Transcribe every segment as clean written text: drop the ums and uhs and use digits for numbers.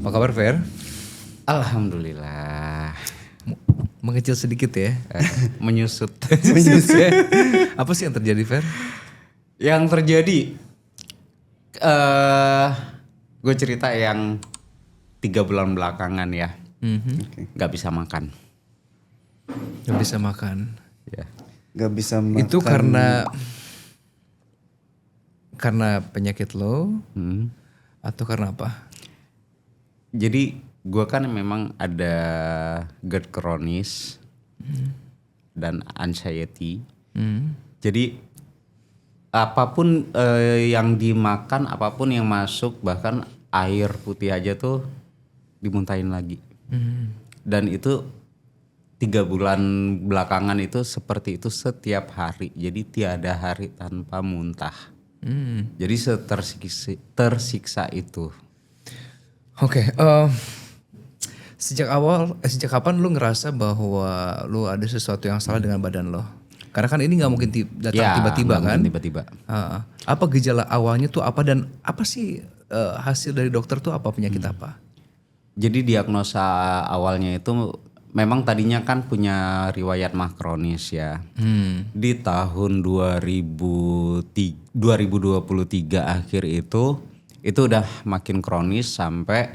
Apa kabar Fer? Alhamdulillah. Mengecil sedikit ya. Menyusut. Apa sih yang terjadi Fer? Yang terjadi, gue cerita yang 3 bulan belakangan ya, nggak bisa makan. Gak bisa makan. Ya. Gak bisa makan. Itu karena penyakit lo atau karena apa? Jadi gue kan memang ada GERD kronis dan anxiety. Jadi apapun yang dimakan, apapun yang masuk, bahkan air putih aja tuh dimuntahin lagi. Dan itu 3 bulan belakangan itu seperti itu setiap hari. Jadi tiada hari tanpa muntah. Jadi tersiksa itu. Oke, sejak kapan lu ngerasa bahwa lu ada sesuatu yang salah dengan badan lo? Karena kan ini nggak mungkin datang Ya, tiba-tiba nggak kan? mungkin tiba-tiba. Apa gejala awalnya tuh apa dan apa sih hasil dari dokter tuh apa penyakit apa? Jadi diagnosa awalnya itu memang tadinya kan punya riwayat mah kronis ya. Di tahun 2023 akhir itu udah makin kronis sampai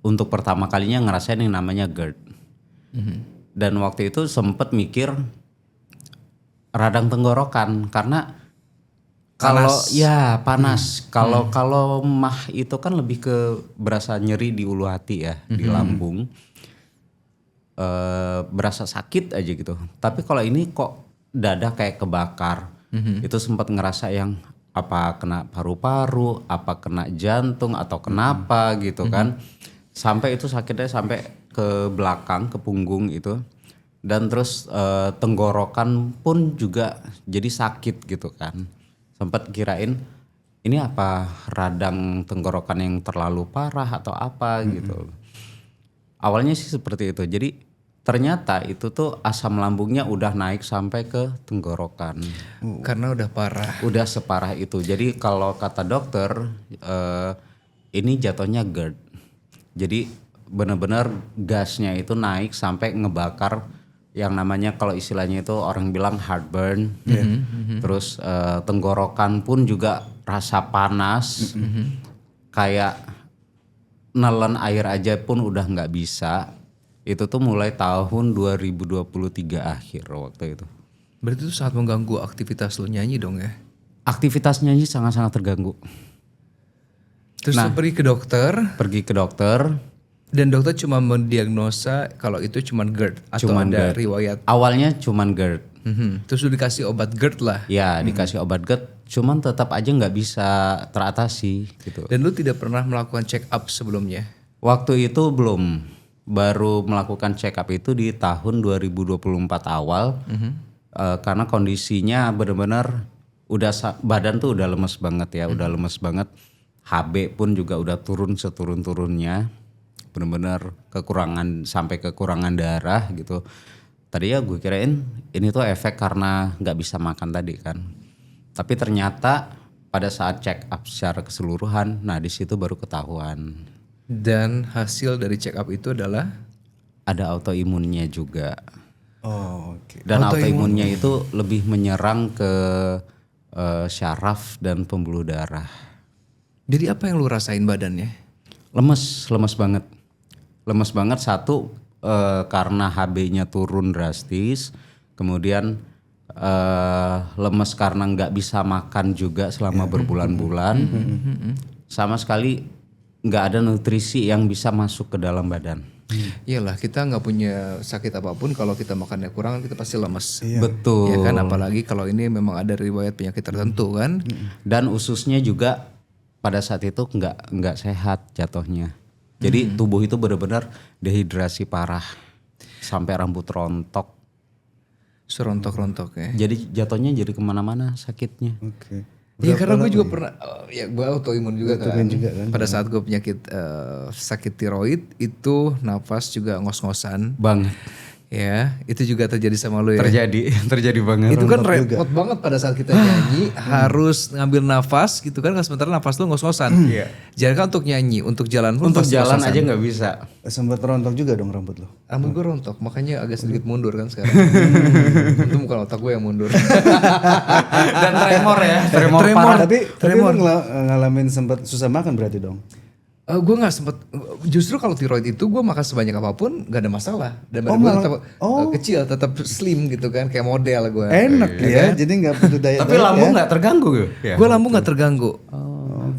untuk pertama kalinya ngerasain yang namanya GERD. Dan waktu itu sempet mikir radang tenggorokan karena kalau ya panas. Kalau mah itu kan lebih ke berasa nyeri di ulu hati ya, di lambung. Berasa sakit aja gitu. Tapi kalau ini kok dada kayak kebakar. Itu sempat ngerasa yang apa kena paru-paru, apa kena jantung atau kenapa gitu kan. Sampai itu sakitnya sampai ke belakang, ke punggung itu. Dan terus tenggorokan pun juga jadi sakit gitu kan. Sempat kirain ini apa radang tenggorokan yang terlalu parah atau apa gitu. Awalnya sih seperti itu. Jadi ternyata itu tuh asam lambungnya udah naik sampai ke tenggorokan. Karena udah parah. Udah separah itu. Jadi kalau kata dokter ini jatuhnya GERD. Jadi benar-benar gasnya itu naik sampai ngebakar yang namanya kalau istilahnya itu orang bilang heartburn. Terus tenggorokan pun juga rasa panas. Kayak nelen air aja pun udah nggak bisa. Itu tuh mulai tahun 2023 akhir waktu itu. Berarti itu sangat mengganggu aktivitas lo nyanyi dong ya? Aktivitas nyanyi sangat-sangat terganggu. Terus lo pergi ke dokter Pergi ke dokter. dan dokter cuma mendiagnosa kalau itu cuma GERD atau Cuman ada GERD. riwayat. Awalnya cuman GERD. Terus lu dikasih obat GERD lah. Ya dikasih obat GERD. Cuman tetap aja nggak bisa teratasi gitu. Dan lu tidak pernah melakukan check up sebelumnya? Waktu itu belum. Baru melakukan check up itu di tahun 2024 awal. Karena kondisinya benar-benar udah badan tuh udah lemes banget ya. Udah lemes banget. HB pun juga udah turun seturun-turunnya. Benar-benar sampai kekurangan darah gitu. Tadi ya gue kirain ini tuh efek karena nggak bisa makan tadi kan. Tapi ternyata pada saat check up secara keseluruhan, nah di situ baru ketahuan. Dan hasil dari check up itu adalah? Ada autoimunnya juga. Oh, oke. Dan autoimunnya itu lebih menyerang ke syaraf dan pembuluh darah. Jadi apa yang lu rasain badannya? Lemes banget. Lemes banget satu karena HB-nya turun drastis. Kemudian lemes karena nggak bisa makan juga selama berbulan-bulan. Sama sekali nggak ada nutrisi yang bisa masuk ke dalam badan. Iyalah kita nggak punya sakit apapun kalau kita makannya kurang kita pasti lemes. Betul. Ya kan apalagi kalau ini memang ada riwayat penyakit tertentu kan. Dan ususnya juga pada saat itu nggak sehat jatuhnya. Jadi tubuh itu benar-benar dehidrasi parah sampai rambut rontok. Serontok-rontok ya. Jadi jatuhnya jadi kemana-mana sakitnya. Oke. Iya karena gue juga pernah, ya gue autoimun juga kan. juga kan. Pada saat gue penyakit sakit tiroid itu nafas juga ngos-ngosan. Banget. Ya, itu juga terjadi sama lu ya. Terjadi banget. Itu kan repot banget pada saat kita nyanyi harus ngambil nafas gitu kan, sementara nafas lu ngos-ngosan. Iya. Jangan kan untuk nyanyi, untuk jalan pun Untuk pasti jalan ngos-ngosan. aja nggak bisa. Sempat rontok juga dong rambut lo. Rambut gue rontok, makanya agak sedikit mundur kan sekarang. Untung bukan otak gue yang mundur. Dan tremor ya, tremor parah. Tapi lo ngalamin sempat susah makan berarti dong. Gue nggak sempet, justru kalau tiroid itu gue makan sebanyak apapun gak ada masalah. Dan badan gue tetap kecil, tetap slim gitu kan, kayak model gue. Enak ya, jadi nggak butuh diet. Tapi lambung nggak terganggu ya? Gue lambung nggak terganggu.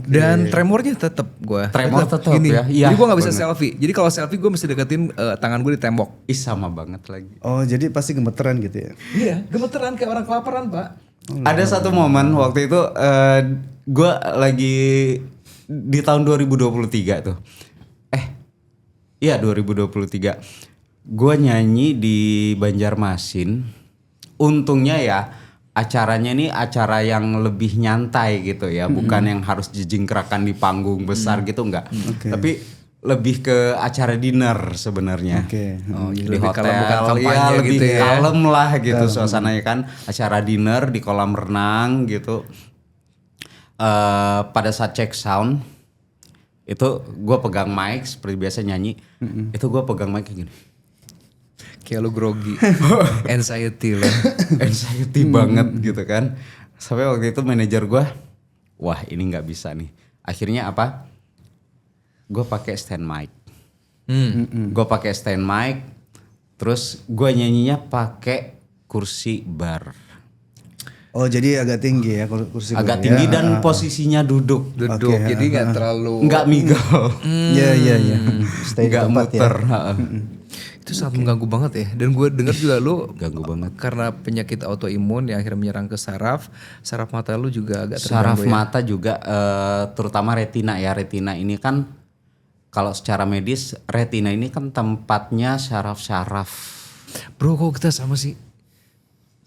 Dan tremornya tetap gue. Tremor tetap gini. ya? Iya, Jadi gue nggak bisa selfie. Jadi kalau selfie gue mesti deketin tangan gue di tembok. Ih sama banget lagi. Oh jadi pasti gemeteran gitu ya? Iya, gemeteran kayak orang kelaparan pak. Ada satu momen waktu itu gue lagi di tahun 2023 tuh. Iya 2023. Gue nyanyi di Banjarmasin. Untungnya ya acaranya ini acara yang lebih nyantai gitu ya, bukan yang harus jijingkrakan di panggung besar gitu enggak. Tapi lebih ke acara dinner sebenarnya. Oh, Di lebih hotel, kalem, bukan kampanye ya, lebih gitu ya. kalem lah gitu suasananya kan. Acara dinner di kolam renang gitu. Pada saat check sound itu gue pegang mic seperti biasa nyanyi. Itu gue pegang mic kayak gini. Kayak lu grogi. Anxiety lo. Anxiety banget gitu kan. Sampai waktu itu manajer gue, wah ini nggak bisa nih. Akhirnya apa? Gue pakai stand mic. Gue pakai stand mic. Terus gue nyanyinya pakai kursi bar. Oh jadi agak tinggi ya kursi. Agak tinggi dan posisinya duduk. Duduk, jadi gak terlalu. Nggak migol. Iya. Stay di Nggak tempat muter. ya. Itu sangat mengganggu banget ya. Dan gue dengar juga lu Ganggu banget. karena penyakit autoimun yang akhirnya menyerang ke saraf mata lu juga agak Saraf terganggu ya. mata juga terutama retina ya. Retina ini kan kalau secara medis retina ini kan tempatnya saraf-saraf. Bro kok kita sama sih?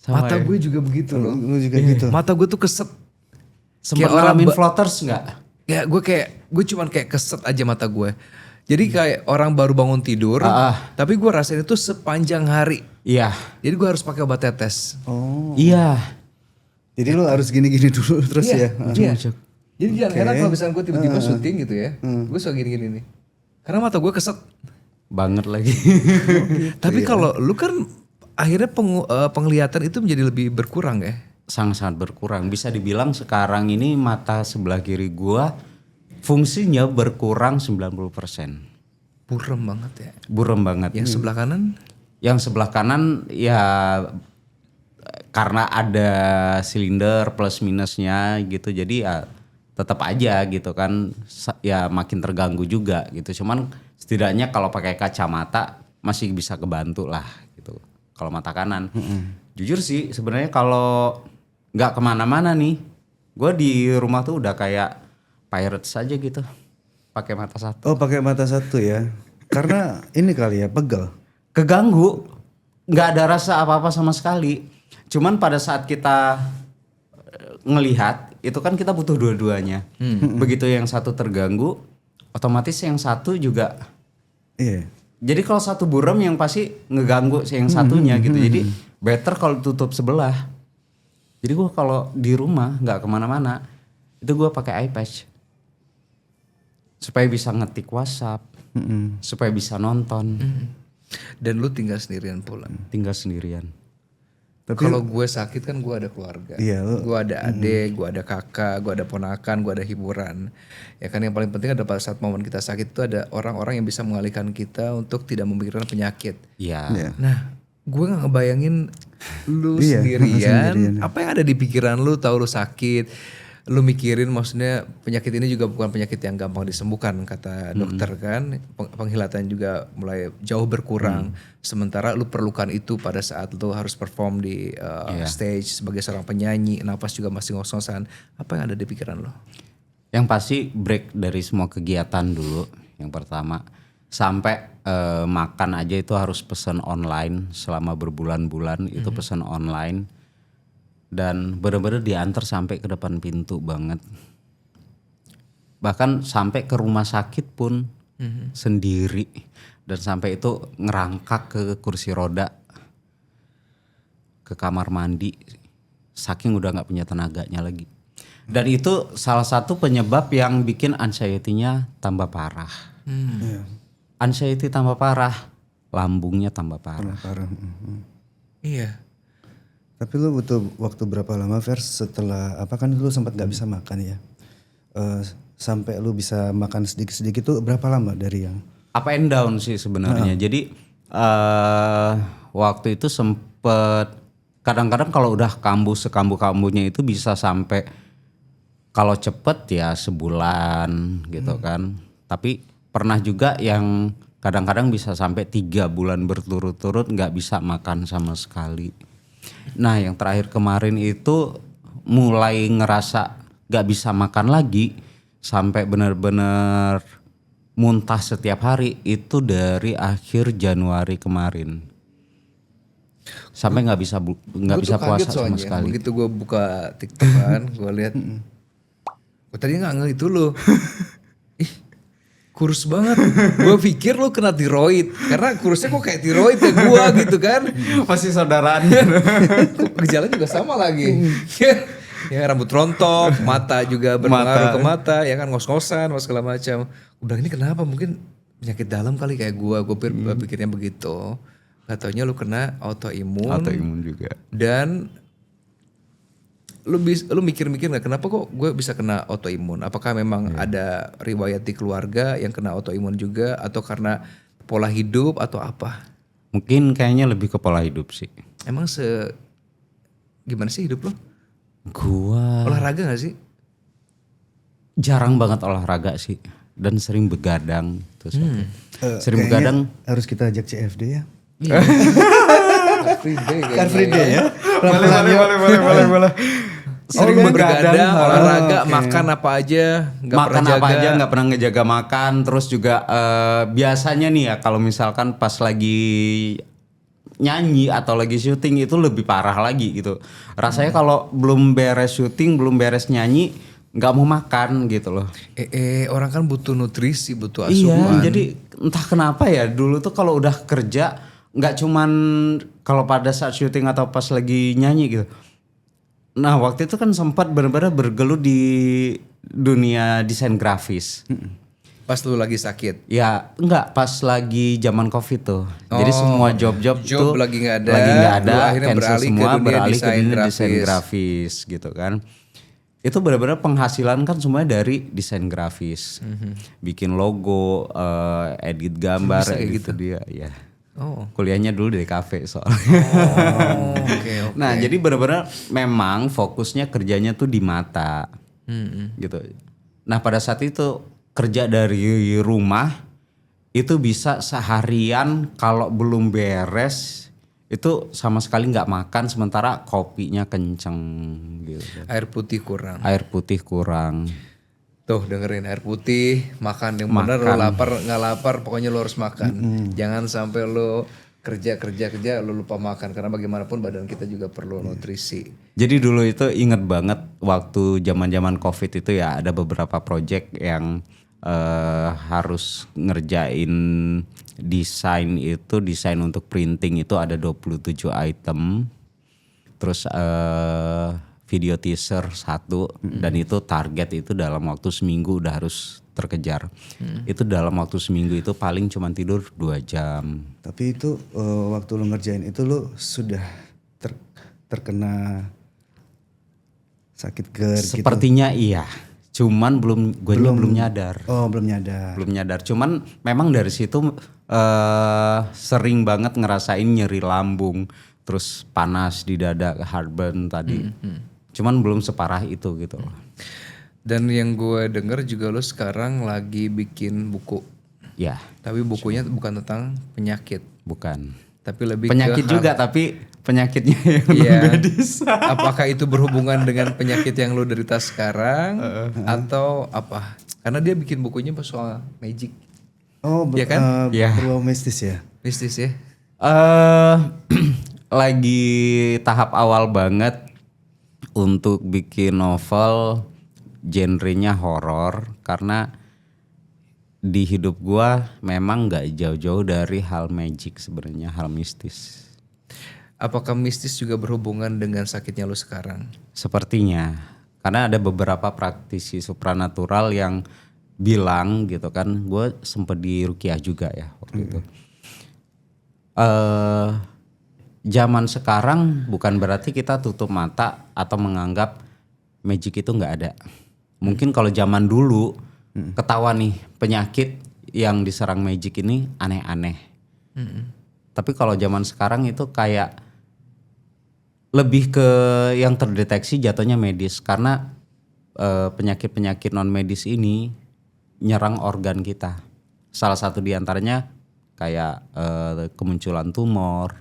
Mata gue juga begitu loh. Lu juga gitu. Mata gue tuh keset. Sempat ngalamin floaters nggak? Ya gue cuman kayak keset aja mata gue. Jadi kayak orang baru bangun tidur, tapi gue rasain itu sepanjang hari. Iya. Jadi gue harus pakai obat tetes. Oh. Iya. Jadi lu harus gini-gini dulu terus ya. Iya. Jadi jangan heran kalau misalnya gue tiba-tiba syuting gitu ya, gue suka gini-gini nih. Karena mata gue keset. Banget lagi. Tapi kalau lu kan akhirnya penglihatan itu menjadi lebih berkurang ya. Sangat-sangat berkurang. Bisa dibilang sekarang ini mata sebelah kiri gua fungsinya berkurang 90%. Burem banget ya. Burem banget. Yang sebelah kanan? Yang sebelah kanan ya karena ada silinder plus minusnya gitu. Jadi ya tetap aja gitu kan ya makin terganggu juga gitu. Cuman setidaknya kalau pakai kacamata masih bisa kebantu lah gitu. Kalau mata kanan. Jujur sih sebenarnya kalau nggak kemana-mana nih, gue di rumah tuh udah kayak pirates aja gitu, pakai mata satu. Oh pakai mata satu ya. Karena ini kali ya pegel. Keganggu, nggak ada rasa apa-apa sama sekali. Cuman pada saat kita ngelihat, itu kan kita butuh dua-duanya. Begitu yang satu terganggu, otomatis yang satu juga. Iya. Jadi kalau satu buram yang pasti ngeganggu yang satunya gitu. Jadi better kalau tutup sebelah. Jadi gue kalau di rumah nggak kemana-mana, itu gue pakai eye patch supaya bisa ngetik WhatsApp, supaya bisa nonton. Dan lu tinggal sendirian pulang. Tinggal sendirian. Kalau gue sakit kan gue ada keluarga. Iya, Gue ada adik, gue ada kakak, gue ada ponakan, gue ada hiburan. Ya kan yang paling penting adalah pada saat momen kita sakit itu ada orang-orang yang bisa mengalihkan kita untuk tidak memikirkan penyakit. Iya. Nah, gue nggak ngebayangin lu Iya, sendirian. Apa yang ada di pikiran lu? Tahu lu sakit, lu mikirin maksudnya penyakit ini juga bukan penyakit yang gampang disembuhkan kata dokter kan. Penghilatan juga mulai jauh berkurang. Sementara lu perlukan itu pada saat lu harus perform di stage sebagai seorang penyanyi, napas juga masih ngos-ngosan. Apa yang ada di pikiran lu? Yang pasti break dari semua kegiatan dulu yang pertama. Sampai makan aja itu harus pesan online selama berbulan-bulan itu pesan online. Dan benar-benar diantar sampai ke depan pintu banget. Bahkan sampai ke rumah sakit pun sendiri. Dan sampai itu ngerangkak ke kursi roda ke kamar mandi saking udah nggak punya tenaganya lagi. Dan itu salah satu penyebab yang bikin anxiety-nya tambah parah. Iya. Anxiety tambah parah, lambungnya tambah parah. Parah. Iya. Tapi lu butuh waktu berapa lama Vers setelah apa kan lu sempat nggak bisa makan ya? Sampai lu bisa makan sedikit-sedikit tuh berapa lama dari yang? Up and down sih sebenarnya. Jadi waktu itu sempet kadang-kadang kalau udah kambuh sekambuh-kambuhnya itu bisa sampai kalau cepet ya sebulan gitu kan. Tapi pernah juga yang kadang-kadang bisa sampai 3 bulan berturut-turut nggak bisa makan sama sekali. Nah yang terakhir kemarin itu mulai ngerasa nggak bisa makan lagi sampai benar-benar muntah setiap hari itu dari akhir Januari kemarin. Sampai nggak bisa puasa sama sekali. Begitu gue buka TikTok kan, gue lihat, gue tadi nggak ngeh itu lo, ih kurus banget. Gue pikir lo kena tiroid, karena kurusnya kok kayak tiroid ya gue gitu kan. Masih saudaraan. Gejalanya juga sama lagi. Ya rambut rontok, mata juga berpengaruh ke mata, ya kan ngos-ngosan, segala macam. Gue bilang ini kenapa? Mungkin penyakit dalam kali kayak gue pikirnya begitu. Gak taunya lu kena autoimun. Autoimun juga. Dan lu mikir-mikir nggak kenapa kok gue bisa kena autoimun? Apakah memang ada riwayat di keluarga yang kena autoimun juga, atau karena pola hidup atau apa? Mungkin kayaknya lebih ke pola hidup sih. Emang gimana sih hidup lo? Gua Olahraga gak sih? jarang banget olahraga sih dan sering begadang terus sering Kayaknya begadang. harus kita ajak CFD ya. Car Free Day ya. Boleh. Sering begadang, olahraga, makan apa aja, Makan apa aja nggak pernah ngejaga makan. Terus juga biasanya nih ya kalau misalkan pas lagi nyanyi atau lagi syuting itu lebih parah lagi gitu. Rasanya kalau belum beres syuting, belum beres nyanyi nggak mau makan gitu loh. Orang kan butuh nutrisi, butuh Iya, asupan. jadi entah kenapa ya dulu tuh kalau udah kerja nggak cuman kalau pada saat syuting atau pas lagi nyanyi gitu. Nah waktu itu kan sempat benar-benar bergelut di dunia desain grafis. Pas lu lagi sakit. Ya enggak pas lagi zaman COVID tuh. Jadi semua job-job tuh lagi nggak ada. lagi nggak ada, Lu akhirnya cancel beralih ke semua, dunia beralih ke desain dunia desain grafis. grafis gitu kan. Itu benar-benar penghasilan kan semuanya dari desain grafis. Bikin logo, edit gambar Bisa kayak gitu gitu? dia ya. Oh. Kuliahnya dulu dari kafe soalnya. Oke. Nah, jadi benar-benar memang fokusnya kerjanya tuh di mata. Gitu. Nah, pada saat itu kerja dari rumah itu bisa seharian kalau belum beres itu sama sekali nggak makan sementara kopinya kenceng gitu. Air putih kurang. Air putih kurang. Tuh dengerin, air putih, makan yang benar. Lo lapar nggak lapar, pokoknya lo harus makan. Jangan sampai lo kerja lo lupa makan, karena bagaimanapun badan kita juga perlu nutrisi. Jadi dulu itu inget banget waktu zaman-zaman COVID itu ya ada beberapa project yang harus ngerjain desain untuk printing itu ada 27 item. Terus video teaser 1 dan itu target itu dalam waktu seminggu udah harus terkejar. Itu dalam waktu seminggu itu paling cuma tidur 2 jam. Tapi itu waktu lu ngerjain itu lu sudah terkena sakit GERD gitu. Sepertinya iya. Cuman belum nyadar. Oh, belum nyadar. Belum nyadar. Cuman memang dari situ sering banget ngerasain nyeri lambung, terus panas di dada, heartburn tadi. Cuman belum separah itu gitu. Dan yang gue denger juga lo sekarang lagi bikin buku. Ya, Tapi bukunya bukan tentang penyakit, bukan. tapi lebih Penyakit ke juga tapi penyakitnya yang Iya. medis. Apakah itu berhubungan dengan penyakit yang lo derita sekarang atau apa? Karena dia bikin bukunya soal magic, Oh, Iya kan? Iya. berbau mistis ya. mistis ya. Lagi tahap awal banget untuk bikin novel genrenya horor karena di hidup gua memang nggak jauh-jauh dari hal magic sebenarnya, hal mistis. Apakah mistis juga berhubungan dengan sakitnya lu sekarang? Sepertinya, karena ada beberapa praktisi supranatural yang bilang gitu kan, gue sempet di ruqyah juga ya waktu itu. Zaman sekarang bukan berarti kita tutup mata atau menganggap magic itu nggak ada. Mungkin kalau zaman dulu ketahuan nih penyakit yang diserang magic ini aneh-aneh. Tapi kalau zaman sekarang itu kayak lebih ke yang terdeteksi jatuhnya medis karena penyakit-penyakit non medis ini nyerang organ kita. Salah satu diantaranya kayak kemunculan tumor,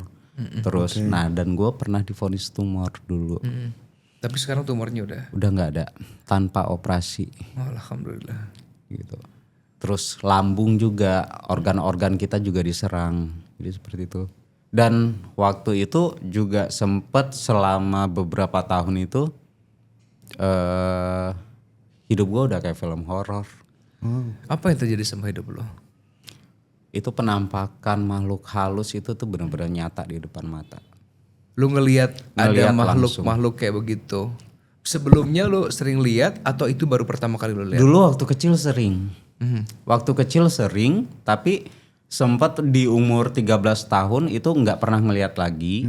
terus nah dan gue pernah divonis tumor dulu. Tapi sekarang tumornya Udah nggak ada tanpa operasi oh, alhamdulillah. gitu. Terus lambung juga, organ-organ kita juga diserang, jadi seperti itu. Dan waktu itu juga sempet selama beberapa tahun itu hidup gue udah kayak film horor. Apa yang terjadi sama hidup lo? Itu penampakan makhluk halus itu tuh benar-benar nyata di depan mata. Lu ngelihat ada Ngeliat makhluk kayak begitu. Sebelumnya lu sering lihat atau itu baru pertama kali lu lihat? Dulu waktu kecil sering. Waktu kecil sering, tapi sempat di umur 13 tahun itu nggak pernah ngelihat lagi.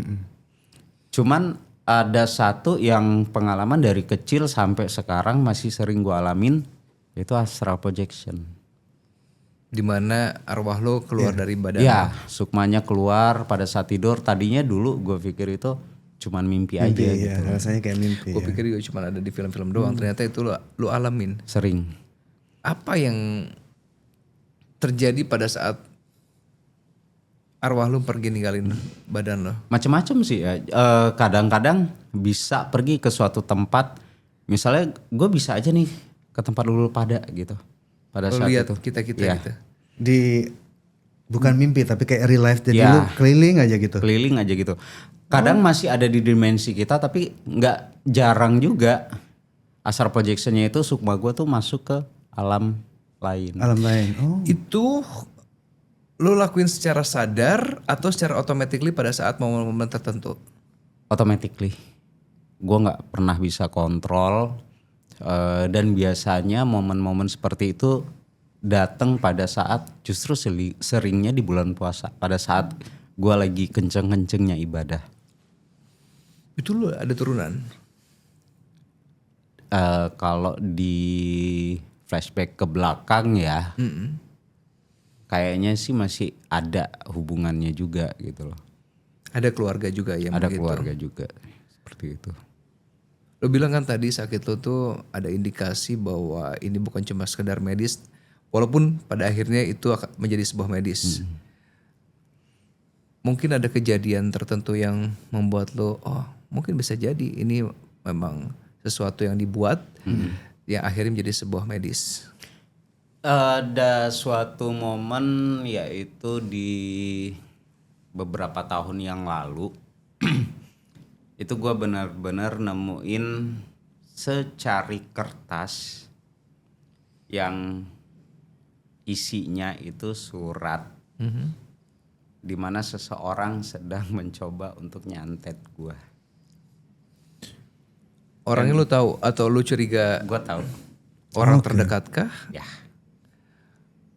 Cuman ada satu yang pengalaman dari kecil sampai sekarang masih sering gue alamin, yaitu astral projection. Dimana arwah lo keluar dari badan Iya, sukmanya keluar pada saat tidur. Tadinya dulu gue pikir itu cuman mimpi aja Mimpi, gitu. ya, rasanya kayak mimpi. Gue Ya. pikir juga cuma ada di film-film doang. Ternyata itu lu alamin. Sering. Apa yang terjadi pada saat arwah lu pergi ninggalin badan lo? Macam-macam sih ya. Kadang-kadang bisa pergi ke suatu tempat. Misalnya gue bisa aja nih ke tempat dulu pada gitu. Pada Lu saat lihat itu. kita-kita Iya. gitu. Bukan mimpi tapi kayak real life jadi Ya. lu keliling aja gitu. Keliling aja gitu. Kadang masih ada di dimensi kita tapi nggak jarang juga astral projectionnya itu sukma gue tuh masuk ke alam lain. Alam lain. Oh. Itu lu lakuin secara sadar atau secara automatically pada saat momen-momen tertentu? Automatically. Gue nggak pernah bisa kontrol dan biasanya momen-momen seperti itu datang pada saat justru seringnya di bulan puasa pada saat gue lagi kenceng-kencengnya ibadah. Itu lu ada turunan? Kalau di flashback ke belakang ya, kayaknya sih masih ada hubungannya juga gitu loh. Ada keluarga juga yang Ada begitu? keluarga juga seperti itu. Lo bilang kan tadi sakit lo tuh ada indikasi bahwa ini bukan cuma sekedar medis, walaupun pada akhirnya itu akan menjadi sebuah medis. Mungkin ada kejadian tertentu yang membuat lo, oh mungkin bisa jadi ini memang sesuatu yang dibuat yang akhirnya menjadi sebuah medis. Ada suatu momen yaitu di beberapa tahun yang lalu itu gue benar-benar nemuin secari kertas yang isinya itu surat di mana seseorang sedang mencoba untuk nyantet gue. Orangnya lo tahu atau lo curiga Gue tahu, orang terdekat kah? ya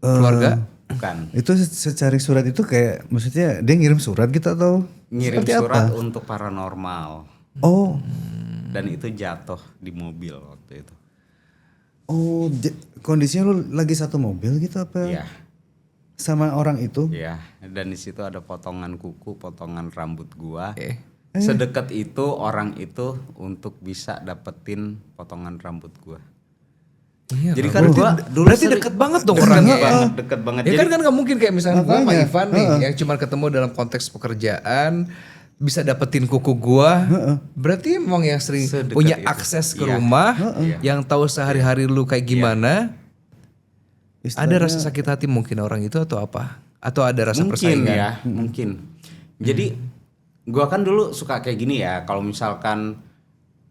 Keluarga? bukan. Itu secari surat itu kayak maksudnya dia ngirim surat gitu atau Ngirim seperti surat apa? untuk paranormal. Oh. Dan itu jatuh di mobil waktu itu. Oh, kondisinya lu lagi satu mobil gitu apa? Iya, Sama orang itu? iya. Dan di situ ada potongan kuku, potongan rambut gua. Eh. Sedekat itu orang itu untuk bisa dapetin potongan rambut gua. Iya, Jadi kan kan gua dulu berarti sering- deket banget dong orangnya ya. Deket banget. Ya Jadi kan nggak mungkin kayak misalnya gue sama Makanya, Ivan nih yang cuma ketemu dalam konteks pekerjaan bisa dapetin kuku gua. Berarti emang yang sering Sedekat punya itu. akses ke Iya. rumah, yang tahu sehari-hari lu kayak gimana. Ada rasa sakit hati mungkin orang itu atau apa? Atau ada rasa mungkin persaingan? ya, mungkin. Jadi gua kan dulu suka kayak gini ya. Kalau misalkan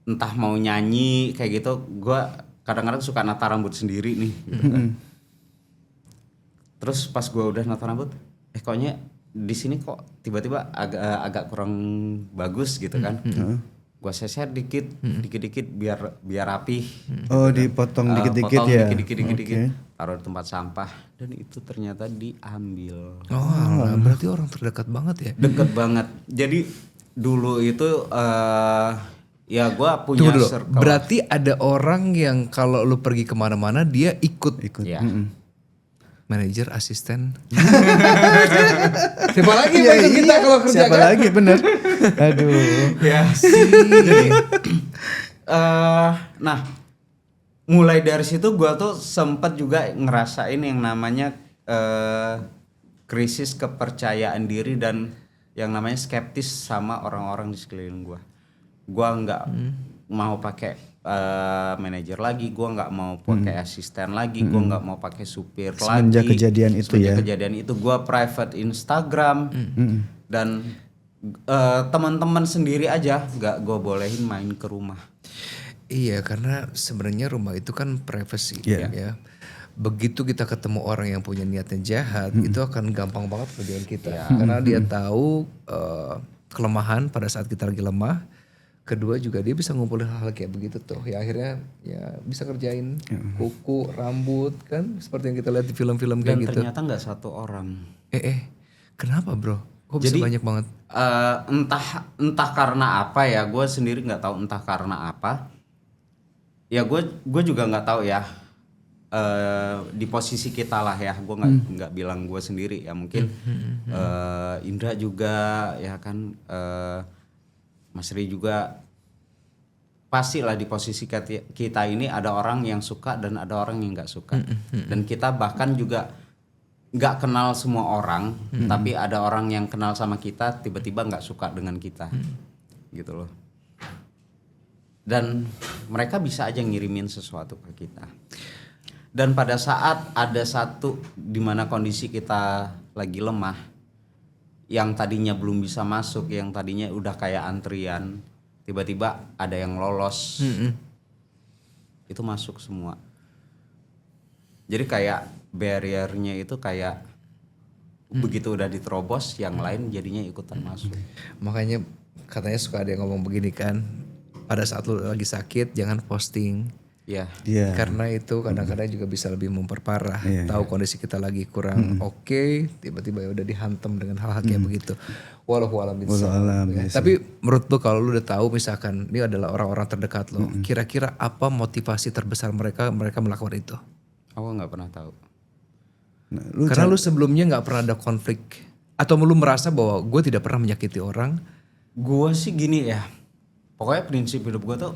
entah mau nyanyi kayak gitu, gua kadang-kadang suka nata rambut sendiri nih. Gitu kan. Terus pas gua udah nata rambut, koknya di sini kok tiba-tiba agak kurang bagus gitu kan. Gua seset dikit-dikit biar rapih. Oh, dipotong dikit-dikit Potong ya. dikit-dikit, taruh di tempat sampah dan itu ternyata diambil. Oh, alah, berarti orang terdekat banget ya. Deket banget. Jadi dulu itu ya gua Tunggu punya dulu. circle. Berarti ada orang yang kalau lu pergi kemana-mana dia ikut. Ya. Manajer, asisten. Siapa lagi yang ikut kita kalau kerja Siapa kan? lagi bener? Aduh. Ya. Jadi, nah mulai dari situ gua tuh sempat juga ngerasain yang namanya krisis kepercayaan diri dan yang namanya skeptis sama orang-orang di sekeliling gua. Gua nggak mau pakai manajer lagi, gua nggak mau pakai asisten lagi, gua nggak mau pakai supir Semenjak lagi. kejadian itu Semenjak ya. kejadian itu gua private Instagram dan teman-teman sendiri aja nggak gua bolehin main ke rumah. Iya, karena sebenarnya rumah itu kan privacy Iya. ya. Begitu kita ketemu orang yang punya niatnya jahat, itu akan gampang banget kerjaan kita. Karena dia tahu kelemahan pada saat kita lagi lemah. Kedua juga dia bisa ngumpulin hal-hal kayak begitu tuh. Ya akhirnya ya bisa kerjain kuku, rambut kan seperti yang kita lihat di film-film Dan kayak gitu. ternyata nggak satu orang. Kenapa bro? Kok bisa Jadi, banyak banget? Entah karena apa ya, gue sendiri nggak tahu entah karena apa. Ya gue juga nggak tahu ya. Di posisi kita lah ya, gue nggak bilang gue sendiri ya, mungkin Indra juga ya kan, Mas Ri juga, pastilah di posisi kita ini ada orang yang suka dan ada orang yang nggak suka. Dan kita bahkan juga nggak kenal semua orang, tapi ada orang yang kenal sama kita tiba-tiba nggak suka dengan kita, gitu loh. Dan mereka bisa aja ngirimin sesuatu ke kita. Dan pada saat ada satu di mana kondisi kita lagi lemah, yang tadinya belum bisa masuk, yang tadinya udah kayak antrian, tiba-tiba ada yang lolos, itu masuk semua. Jadi kayak barriernya itu kayak begitu udah diterobos, yang lain jadinya ikutan masuk. Makanya katanya suka ada yang ngomong begini kan, pada saat lu lagi sakit jangan posting. Ya. Iya. Karena itu kadang-kadang juga bisa lebih memperparah. Iya, Tahu kondisi kita lagi kurang oke, tiba-tiba ya udah dihantam dengan hal-hal kayak begitu. Wallahualam Wallahualam ya. bisa. Tapi menurut lu kalau lu udah tahu misalkan ini adalah orang-orang terdekat lo, kira-kira apa motivasi terbesar mereka melakukan itu? Aku nggak pernah tahu. Nah, lu Karena lu sebelumnya nggak pernah ada konflik atau lu merasa bahwa gue tidak pernah menyakiti orang. Gue sih gini ya, pokoknya prinsip hidup gue tuh,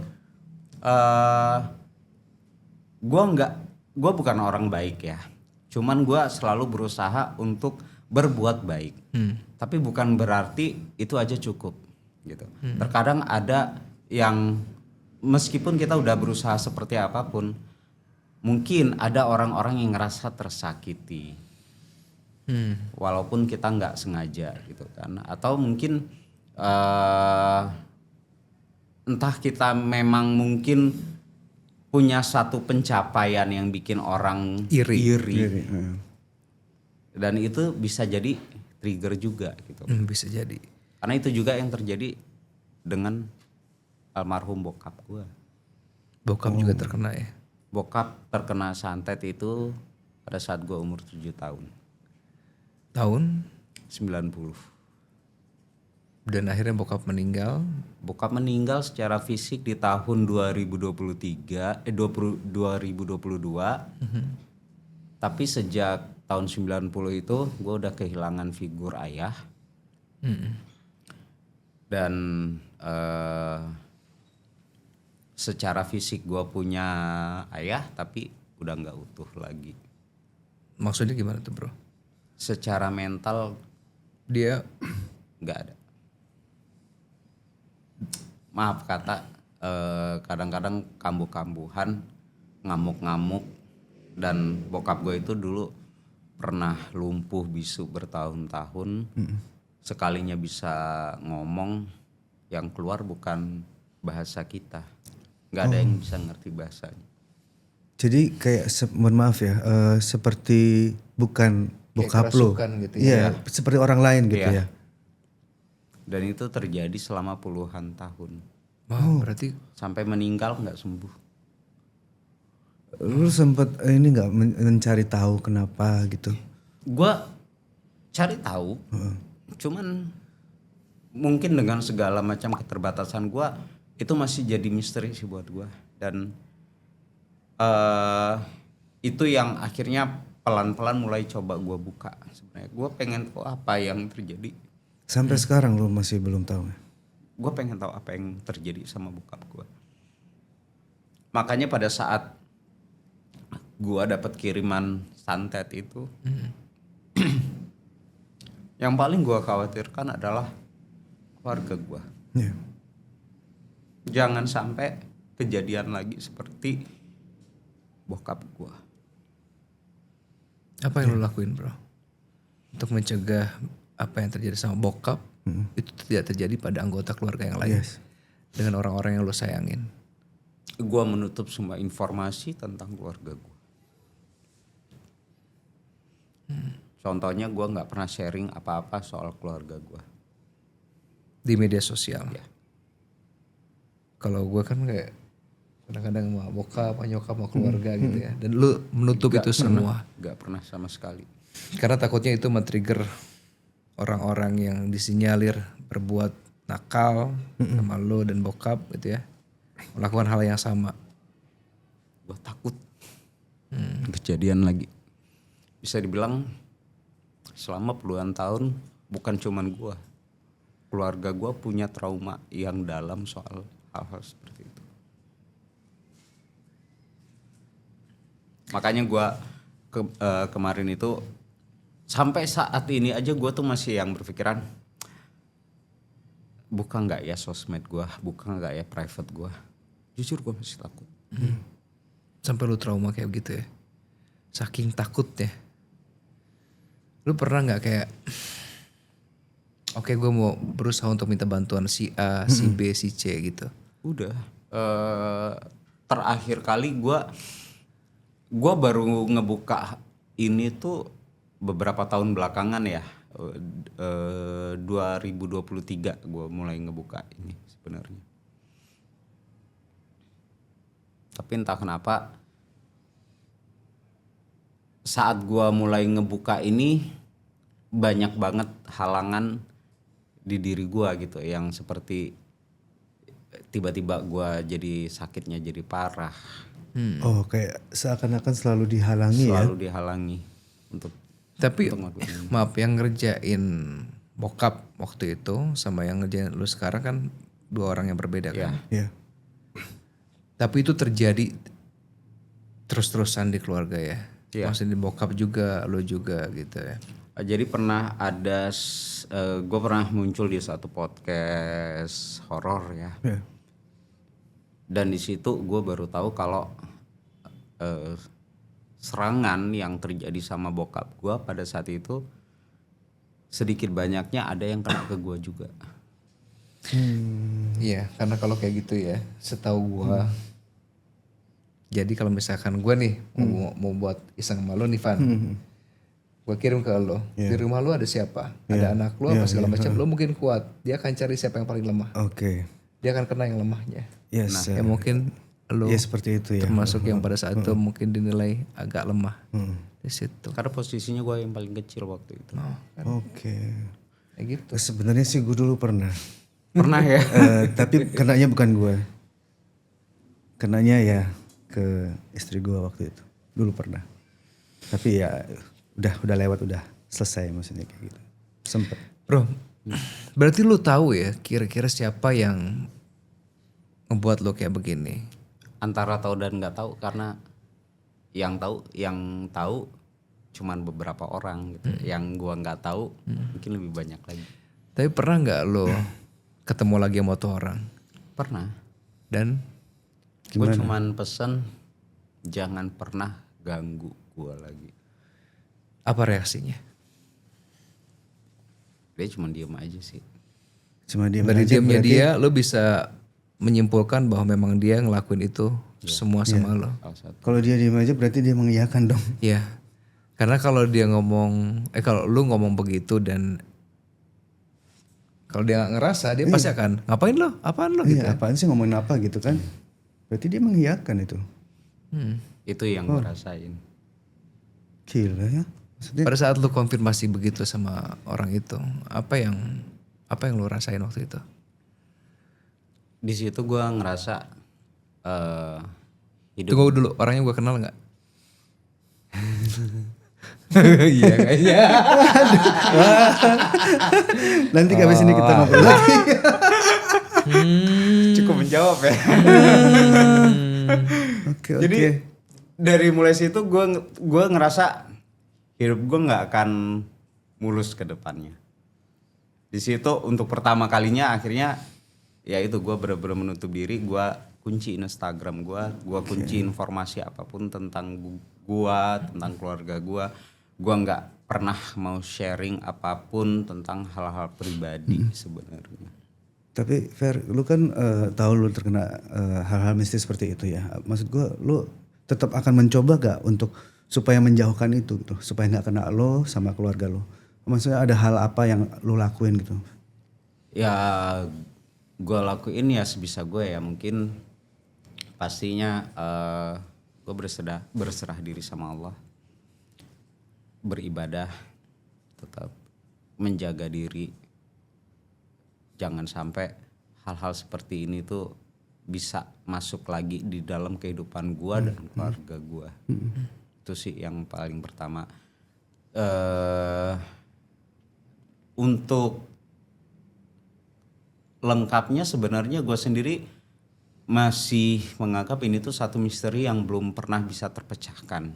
gue bukan orang baik ya, cuman gue selalu berusaha untuk berbuat baik, tapi bukan berarti itu aja cukup gitu. Terkadang ada yang meskipun kita udah berusaha seperti apapun, mungkin ada orang-orang yang ngerasa tersakiti, walaupun kita nggak sengaja gitu kan, atau mungkin entah kita memang mungkin punya satu pencapaian yang bikin orang iri. Dan itu bisa jadi trigger juga gitu. Bisa jadi. Karena itu juga yang terjadi dengan almarhum bokap gue. Bokap juga terkena ya. Bokap terkena santet itu pada saat gue umur 7 tahun. Tahun 90. dan akhirnya bokap meninggal. Bokap meninggal secara fisik di tahun 2022. Tapi sejak tahun 90 itu gue udah kehilangan figur ayah. Dan secara fisik gue punya ayah tapi udah nggak utuh lagi. Maksudnya gimana tuh bro? Secara mental Dia nggak ada. Maaf kata, kadang-kadang kambuh-kambuhan, ngamuk-ngamuk, dan bokap gue itu dulu pernah lumpuh bisu bertahun-tahun. Sekalinya bisa ngomong, yang keluar bukan bahasa kita, nggak ada yang bisa ngerti bahasanya. Jadi kayak mohon maaf ya, seperti bukan bokap lo. kerasukan gitu Iya, seperti orang lain gitu Iya. ya. Dan itu terjadi selama puluhan tahun. Wow, berarti Sampai meninggal nggak sembuh. Lu sempet ini nggak mencari tahu kenapa gitu? Gua cari tahu, cuman mungkin dengan segala macam keterbatasan gua itu masih jadi misteri sih buat gua. Dan itu yang akhirnya pelan-pelan mulai coba gua buka. Sebenarnya gua pengen tahu apa yang terjadi. Sampai sekarang lu masih belum tahu. Gue pengen tahu apa yang terjadi sama bokap gue. Makanya pada saat gue dapat kiriman santet itu, yang paling gue khawatirkan adalah keluarga gue. Iya. Jangan sampai kejadian lagi seperti bokap gue. apa yang lo lakuin bro untuk mencegah apa yang terjadi sama bokap itu tidak terjadi pada anggota keluarga yang lain Yes. dengan orang-orang yang lo sayangin? Gue menutup semua informasi tentang keluarga gue. Contohnya gue nggak pernah sharing apa-apa soal keluarga gue. Di media sosial. Ya. Kalau gue kan kayak kadang-kadang mau bokap, mau nyokap, mau keluarga gitu ya. Dan lu menutup itu semua. Gak pernah sama sekali. Karena takutnya itu men-trigger orang-orang yang disinyalir berbuat nakal sama lu dan bokap gitu ya. Melakukan hal yang sama. Gue takut kejadian lagi. Bisa dibilang selama puluhan tahun bukan cuman gue. Keluarga gue punya trauma yang dalam soal hal-hal seperti itu. Makanya gue kemarin itu sampai saat ini aja gue tuh masih yang berpikiran buka nggak ya sosmed gue, buka nggak ya private gue. Jujur gue masih takut. Sampai lu trauma kayak gitu ya. Saking takutnya. Lu pernah gak kayak oke gue mau berusaha untuk minta bantuan si A, si B, si C gitu. Udah. Terakhir kali gue baru ngebuka ini tuh beberapa tahun belakangan ya. 2023 gue mulai ngebuka ini sebenarnya. Tapi entah kenapa saat gue mulai ngebuka ini banyak banget halangan di diri gue gitu, yang seperti tiba-tiba gue jadi sakitnya jadi parah, Oh kayak seakan-akan selalu dihalangi ya. selalu dihalangi untuk Tapi ngelakuin ini. maaf yang ngerjain bokap waktu itu sama yang ngerjain lu sekarang kan dua orang yang berbeda kan. Iya. Tapi itu terjadi terus-terusan di keluarga ya. Iya. Maksudnya di bokap juga, lu juga gitu ya. Jadi pernah ada gue pernah muncul di satu podcast horor ya. Iya. Dan di situ gue baru tahu kalau serangan yang terjadi sama bokap gue pada saat itu sedikit banyaknya ada yang kena ke gue juga. Iya, karena kalau kayak gitu ya, setahu gua. Jadi kalau misalkan gua nih mau buat iseng sama lo nih Van. Gua kirim ke lo. Di rumah lo ada siapa? Ada anak lo apa segala macam. Lo mungkin kuat. Dia akan cari siapa yang paling lemah. Oke. Dia akan kena yang lemahnya. Yes. Ya mungkin lo Ya seperti itu ya. termasuk yang pada saat itu mungkin dinilai agak lemah di situ. Karena posisinya gue yang paling kecil waktu itu. Oke. Kayak gitu. Sebenarnya sih gue dulu pernah. Pernah ya? Tapi kenanya bukan gue. Kenanya ya ke istri gue waktu itu. Dulu pernah. Tapi ya udah lewat, udah selesai maksudnya kayak gitu. Sempet. Bro, berarti lu tahu ya kira-kira siapa yang ngebuat lo kayak begini? Antara tahu dan nggak tahu, karena yang tahu cuman beberapa orang gitu. Yang gua nggak tahu mungkin lebih banyak lagi. Tapi pernah nggak lo ketemu lagi sama tuh orang? Pernah. Dan Gue cuman pesen jangan pernah ganggu gua lagi. apa reaksinya? Dia cuma diem aja sih. Cuma dia Dari aja diamnya berarti dia lo bisa menyimpulkan bahwa memang dia ngelakuin itu semua sama lo. Salah satu. kalau dia diem aja berarti dia mengiyakan dong. Iya. Karena kalau dia ngomong, kalau lu ngomong begitu dan kalau dia nggak ngerasa, dia pasti akan ngapain lo, apaan lo gitu. Iya, apaan sih ngomongin apa gitu kan? Berarti dia mengiyakan itu. Itu yang gue rasain. Gila ya. Maksudnya Pada saat lu konfirmasi begitu sama orang itu, apa yang lu rasain waktu itu? Di situ gue ngerasa hidup. Tunggu dulu, orangnya gue kenal nggak? Iya kayaknya. nanti habis ini kita ngobrol lagi. Cukup menjawab ya. Oke. Jadi dari mulai situ gue ngerasa hidup gue nggak akan mulus ke depannya. Di situ untuk pertama kalinya akhirnya ya itu gue bener-bener menutup diri, gue kunci Instagram gue kunci informasi apapun tentang gue, tentang keluarga gue nggak pernah mau sharing apapun tentang hal-hal pribadi sebenarnya. Tapi Fer, lu kan tahu lu terkena hal-hal mistis seperti itu ya. Maksud gue, lu tetap akan mencoba gak untuk supaya menjauhkan itu gitu, supaya nggak kena lo sama keluarga lo. Maksudnya ada hal apa yang lu lakuin gitu? Ya gue lakuin ya sebisa gue ya, mungkin pastinya gue berserah diri sama Allah, beribadah, tetap menjaga diri, jangan sampai hal-hal seperti ini tuh bisa masuk lagi di dalam kehidupan gue dan keluarga gue. Itu sih yang paling pertama. Untuk lengkapnya sebenarnya gue sendiri masih menganggap ini tuh satu misteri yang belum pernah bisa terpecahkan.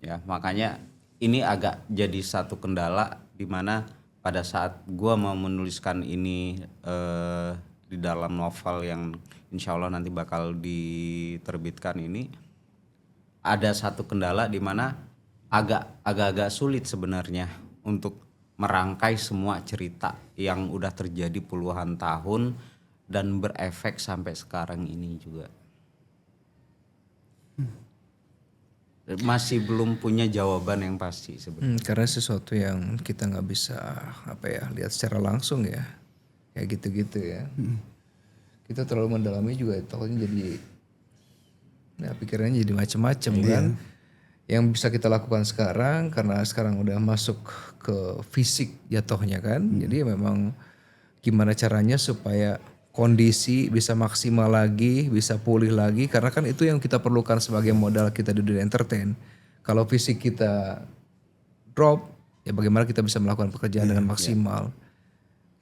Ya, makanya ini agak jadi satu kendala di mana pada saat gue mau menuliskan ini di dalam novel yang insya Allah nanti bakal diterbitkan ini, ada satu kendala di mana agak-agak sulit sebenarnya untuk merangkai semua cerita yang udah terjadi puluhan tahun dan berefek sampai sekarang ini juga. Masih belum punya jawaban yang pasti sebenarnya. Karena sesuatu yang kita nggak bisa lihat secara langsung ya, kayak gitu-gitu ya. Kita terlalu mendalami juga takutnya jadi, pikirannya jadi macem-macem kan. Yang bisa kita lakukan sekarang karena sekarang udah masuk ke fisik jatuhnya kan. Jadi memang gimana caranya supaya kondisi bisa maksimal lagi, bisa pulih lagi, karena kan itu yang kita perlukan sebagai modal kita di dunia entertain. Kalau fisik kita drop, ya bagaimana kita bisa melakukan pekerjaan dengan maksimal.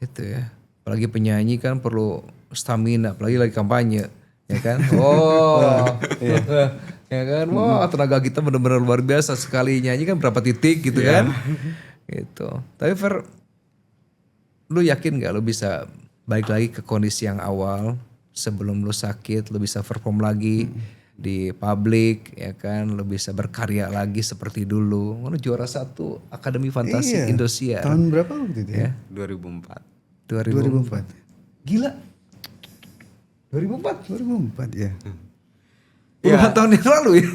Gitu ya. Apalagi penyanyi kan perlu stamina, apalagi lagi kampanye, ya kan? Ya kan? Wah, tenaga kita benar-benar luar biasa, sekali nyanyi kan berapa titik gitu kan? Gitu. Tapi Fer, lu yakin gak lu bisa balik lagi ke kondisi yang awal sebelum lu sakit, lu bisa perform lagi di publik, ya kan, lu bisa berkarya lagi seperti dulu. Lu juara 1 Akademi Fantasi Indosiar. Tahun berapa waktu itu ya? 2004. 2004. Gila. 2004 ya. Puluhan tahun yang lalu ya.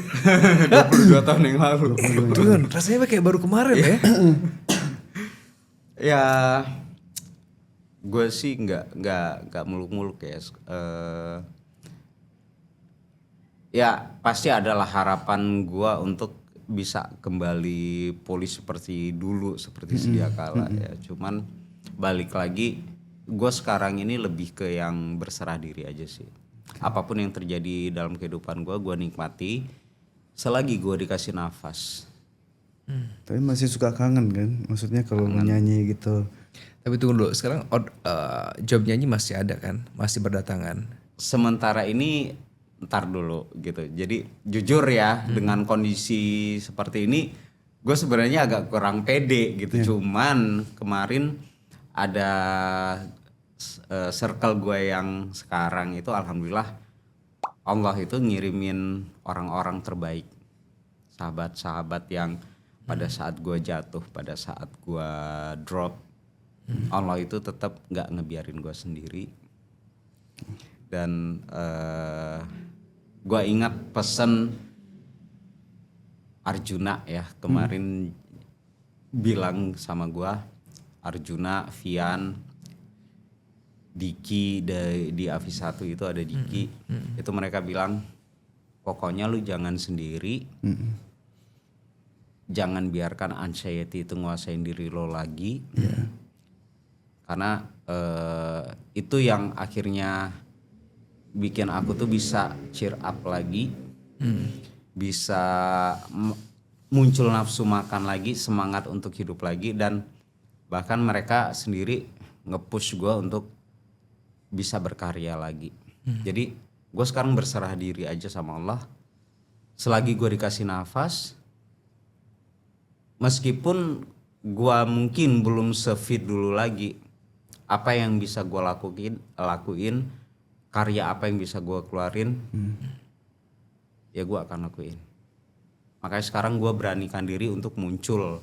22 tahun yang lalu. Tuh kan, rasanya kayak baru kemarin ya. Ya gue sih nggak muluk-muluk ya. Ya pasti adalah harapan gue untuk bisa kembali pulih seperti dulu, seperti sedia kala ya. Cuman balik lagi, gue sekarang ini lebih ke yang berserah diri aja sih. Apapun yang terjadi dalam kehidupan gue nikmati selagi gue dikasih nafas. Tapi masih suka kangen kan? Maksudnya kalau nyanyi gitu. Tapi tunggu dulu, sekarang job nyanyi masih ada kan? Masih berdatangan? Sementara ini ntar dulu gitu. Jadi jujur ya, dengan kondisi seperti ini gue sebenarnya agak kurang pede gitu. Cuman kemarin ada circle gue yang sekarang itu alhamdulillah Allah itu ngirimin orang-orang terbaik, sahabat-sahabat yang pada saat gue jatuh, pada saat gue drop, Allah itu tetap nggak ngebiarin gue sendiri. Dan gue ingat pesan Arjuna ya kemarin bilang sama gua, Arjuna, Vian, Diki di Avi 1 itu ada Diki. Itu mereka bilang pokoknya lu jangan sendiri. Jangan biarkan anxiety itu nguasain diri lo lagi. Karena itu yang akhirnya bikin aku tuh bisa cheer up lagi. Bisa muncul nafsu makan lagi, semangat untuk hidup lagi, dan bahkan mereka sendiri nge-push gue untuk bisa berkarya lagi. Jadi gue sekarang berserah diri aja sama Allah. Selagi gue dikasih nafas, meskipun gue mungkin belum se-fit dulu lagi, apa yang bisa gue lakuin, karya apa yang bisa gue keluarin, ya gue akan lakuin. Makanya sekarang gue beranikan diri untuk muncul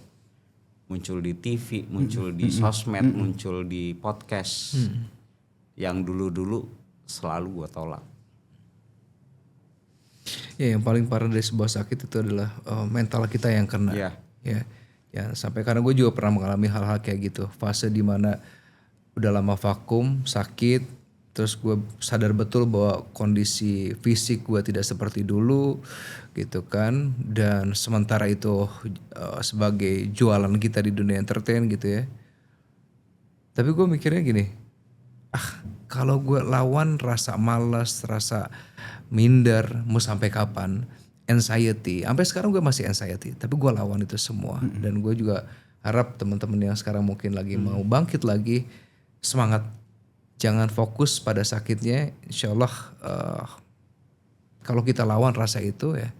di TV, muncul di sosmed, muncul di podcast. Yang dulu-dulu selalu gue tolak. Ya, yang paling parah dari sebuah sakit itu adalah mental kita yang kena. Iya. Ya, sampai karena gue juga pernah mengalami hal-hal kayak gitu. Fase dimana udah lama vakum, sakit, terus gue sadar betul bahwa kondisi fisik gue tidak seperti dulu, gitu kan. Dan sementara itu sebagai jualan kita di dunia entertain gitu ya. Tapi gue mikirnya gini, kalau gue lawan rasa malas, rasa minder, mau sampai kapan? Anxiety, sampai sekarang gue masih anxiety, tapi gue lawan itu semua. Dan gue juga harap teman-teman yang sekarang mungkin lagi mau bangkit lagi, semangat. Jangan fokus pada sakitnya, insya Allah kalau kita lawan rasa itu ya,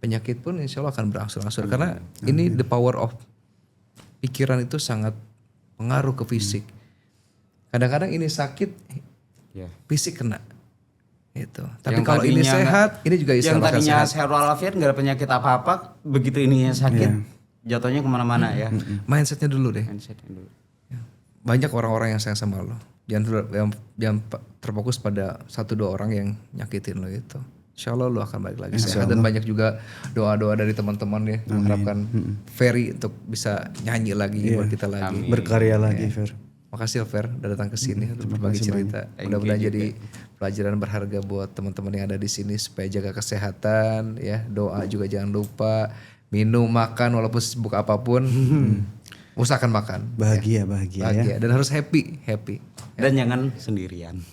penyakit pun insya Allah akan berangsur-angsur. Karena ini the power of pikiran itu sangat pengaruh ke fisik. Kadang-kadang ini sakit, fisik kena. Itu. Tapi kalau ini sehat, ini juga bisa yang tadinya sehat. sehat walafiat gak ada penyakit apa-apa, begitu ininya sakit, jatuhnya kemana-mana ya. Mindsetnya dulu deh. Mindsetnya dulu. Banyak orang-orang yang sayang sama lo. Jangan terfokus pada 1-2 orang yang nyakitin lo itu. Insya Allah lo akan balik lagi sehat. Dan banyak juga doa-doa dari teman-teman ya. Mengharapkan Ferry untuk bisa nyanyi lagi buat kita lagi. Berkarya lagi, Fer. Makasih Fer udah datang ke sini untuk berbagi cerita. Mudah-mudahan jadi pelajaran berharga buat teman-teman yang ada di sini supaya jaga kesehatan ya. Doa juga jangan lupa, minum, makan walaupun sibuk apapun. Usahakan makan. Bahagia ya. Dan harus happy. Dan jangan sendirian.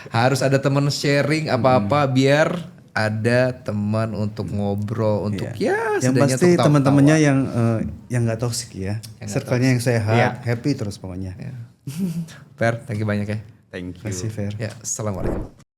Harus ada teman sharing apa-apa biar ada teman untuk ngobrol, untuk yang pasti teman-temannya yang nggak toksik ya, circle-nya yang sehat, happy terus pokoknya. Fer, thank you banyak ya. Thank you. Terima kasih, Fer. Ya, assalamualaikum.